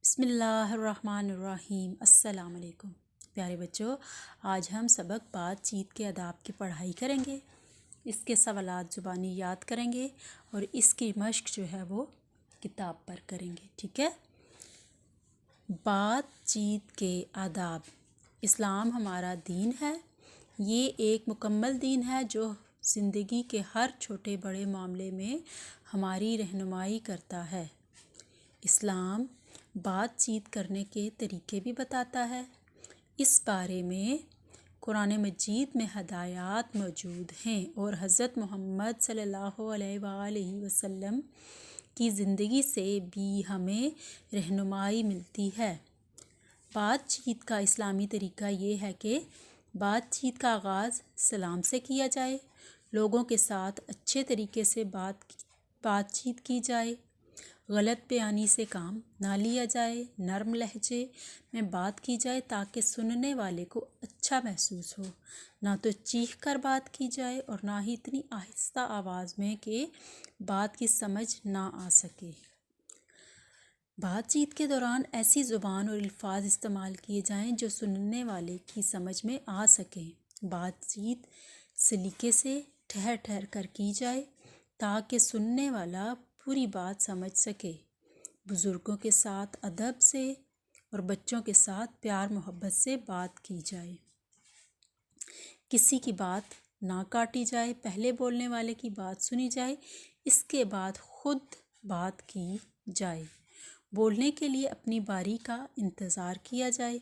بسم اللہ الرحمن الرحیم۔ السلام علیکم پیارے بچوں، آج ہم سبق بات چیت کے آداب کی پڑھائی کریں گے، اس کے سوالات زبانی یاد کریں گے اور اس کی مشق جو ہے وہ کتاب پر کریں گے، ٹھیک ہے؟ بات چیت کے آداب۔ اسلام ہمارا دین ہے، یہ ایک مکمل دین ہے جو زندگی کے ہر چھوٹے بڑے معاملے میں ہماری رہنمائی کرتا ہے۔ اسلام بات چیت کرنے کے طریقے بھی بتاتا ہے۔ اس بارے میں قرآن مجید میں ہدایات موجود ہیں اور حضرت محمد صلی اللہ علیہ وآلہ وسلم کی زندگی سے بھی ہمیں رہنمائی ملتی ہے۔ بات چیت کا اسلامی طریقہ یہ ہے کہ بات چیت کا آغاز سلام سے کیا جائے، لوگوں کے ساتھ اچھے طریقے سے بات چیت کی جائے، غلط بیانی سے کام نہ لیا جائے، نرم لہجے میں بات کی جائے تاکہ سننے والے کو اچھا محسوس ہو، نہ تو چیخ کر بات کی جائے اور نہ ہی اتنی آہستہ آواز میں کہ بات کی سمجھ نہ آ سکے۔ بات چیت کے دوران ایسی زبان اور الفاظ استعمال کیے جائیں جو سننے والے کی سمجھ میں آ سکیں۔ بات چیت سلیقے سے ٹھہر ٹھہر کر کی جائے تاکہ سننے والا پوری بات سمجھ سکے۔ بزرگوں کے ساتھ ادب سے اور بچوں کے ساتھ پیار محبت سے بات کی جائے۔ کسی کی بات نہ کاٹی جائے، پہلے بولنے والے کی بات سنی جائے، اس کے بعد خود بات کی جائے۔ بولنے کے لیے اپنی باری کا انتظار کیا جائے۔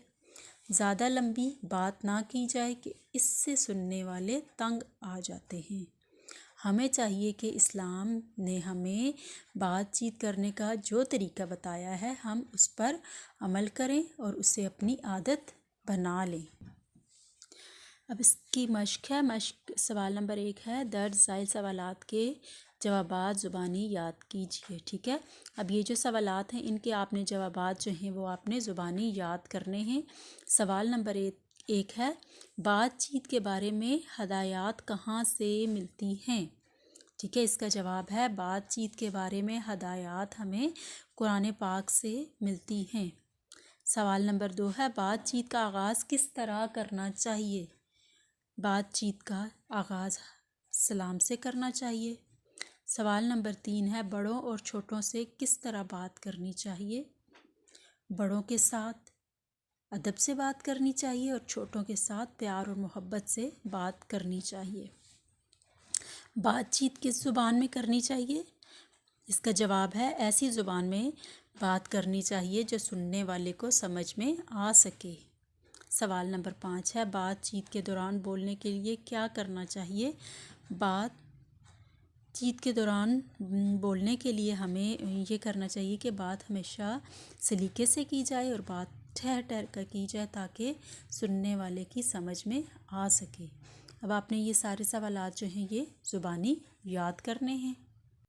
زیادہ لمبی بات نہ کی جائے کہ اس سے سننے والے تنگ آ جاتے ہیں۔ ہمیں چاہیے کہ اسلام نے ہمیں بات چیت کرنے کا جو طریقہ بتایا ہے ہم اس پر عمل کریں اور اسے اپنی عادت بنا لیں۔ اب اس کی مشق ہے۔ سوال نمبر 1 ہے، درج ذیل سوالات کے جوابات زبانی یاد کیجیے، ٹھیک ہے؟ اب یہ جو سوالات ہیں ان کے آپ نے جوابات جو ہیں وہ آپ نے زبانی یاد کرنے ہیں۔ سوال نمبر 1 ہے، بات چیت کے بارے میں ہدایات کہاں سے ملتی ہیں؟ ٹھیک ہے، اس کا جواب ہے بات چیت کے بارے میں ہدایات ہمیں قرآن پاک سے ملتی ہیں۔ سوال نمبر 2 ہے، بات چیت کا آغاز کس طرح کرنا چاہیے؟ بات چیت کا آغاز سلام سے کرنا چاہیے۔ سوال نمبر 3 ہے، بڑوں اور چھوٹوں سے کس طرح بات کرنی چاہیے؟ بڑوں کے ساتھ ادب سے بات کرنی چاہیے اور چھوٹوں کے ساتھ پیار اور محبت سے بات کرنی چاہیے۔ بات چیت کس زبان میں کرنی چاہیے؟ اس کا جواب ہے ایسی زبان میں بات کرنی چاہیے جو سننے والے کو سمجھ میں آ سکے۔ سوال نمبر 5 ہے، بات چیت کے دوران بولنے کے لیے کیا کرنا چاہیے؟ بات چیت کے دوران بولنے کے لیے ہمیں یہ کرنا چاہیے کہ بات ہمیشہ سلیقے سے کی جائے اور بات ٹھہر ٹھہر کر کی جائے تاکہ سننے والے کی سمجھ میں آ سکے۔ اب آپ نے یہ سارے سوالات جو ہیں یہ زبانی یاد کرنے ہیں۔